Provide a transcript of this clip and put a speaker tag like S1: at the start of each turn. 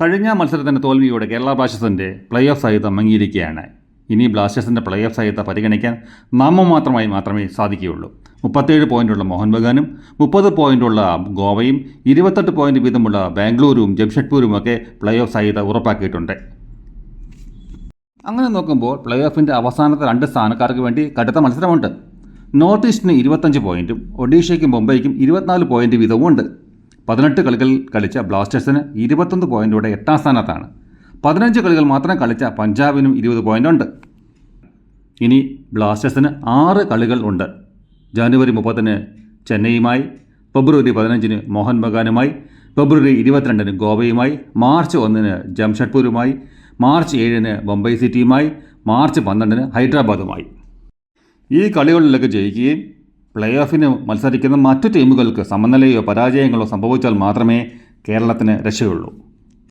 S1: കഴിഞ്ഞ മത്സരത്തിൻ്റെ തോൽവിയോടെ കേരള ബ്ലാസ്റ്റേഴ്സിൻ്റെ പ്ലേ ഓഫ് സാധ്യത മങ്ങിയിരിക്കുകയാണ്. ഇനി ബ്ലാസ്റ്റേഴ്സിൻ്റെ പ്ലേ ഓഫ് സാധ്യത പരിഗണിക്കാൻ മാത്രമേ സാധിക്കുകയുള്ളൂ. 37 പോയിൻ്റുള്ള മോഹൻ ബഗാനും 30 പോയിൻ്റുള്ള ഗോവയും 28 പോയിൻ്റ് വീതമുള്ള ബാംഗ്ലൂരും ജംഷഡ്പൂരുമൊക്കെ പ്ലേ ഓഫ് സാധ്യത ഉറപ്പാക്കിയിട്ടുണ്ട്. അങ്ങനെ നോക്കുമ്പോൾ പ്ലേ ഓഫിൻ്റെ അവസാനത്തെ 2 സ്ഥാനക്കാർക്ക് വേണ്ടി കടുത്ത മത്സരമുണ്ട്. North ഈസ്റ്റിന് 25 പോയിൻറ്റും ഒഡീഷയ്ക്കും മുംബൈക്കും 24 point വീതവുമുണ്ട്. 18 കളികൾ കളിച്ച ബ്ലാസ്റ്റേഴ്സിന് 21 പോയിൻ്റോടെ 8ാം സ്ഥാനത്താണ്. 15 കളികൾ മാത്രം കളിച്ച പഞ്ചാബിനും 20 പോയിൻ്റുണ്ട്. ഇനി ബ്ലാസ്റ്റേഴ്സിന് 6 കളികൾ ഉണ്ട്. ജനുവരി 30-ന് ചെന്നൈയുമായി, ഫെബ്രുവരി 15-ന് മോഹൻ ബഗാനുമായി, ഫെബ്രുവരി 22-ന് ഗോവയുമായി, മാർച്ച് 1-ന് ജംഷഡ്പൂരുമായി, മാർച്ച് 7-ന് മുംബൈ സിറ്റിയുമായി, മാർച്ച് 12-ന് ഹൈദരാബാദുമായി. ഈ കളികളിലൊക്കെ ജയിക്കുകയും പ്ലേ ഓഫിന് മത്സരിക്കുന്ന മറ്റു ടീമുകൾക്ക് സമനിലയോ പരാജയങ്ങളോ സംഭവിച്ചാൽ മാത്രമേ കേരളത്തിന് രക്ഷയുള്ളൂ.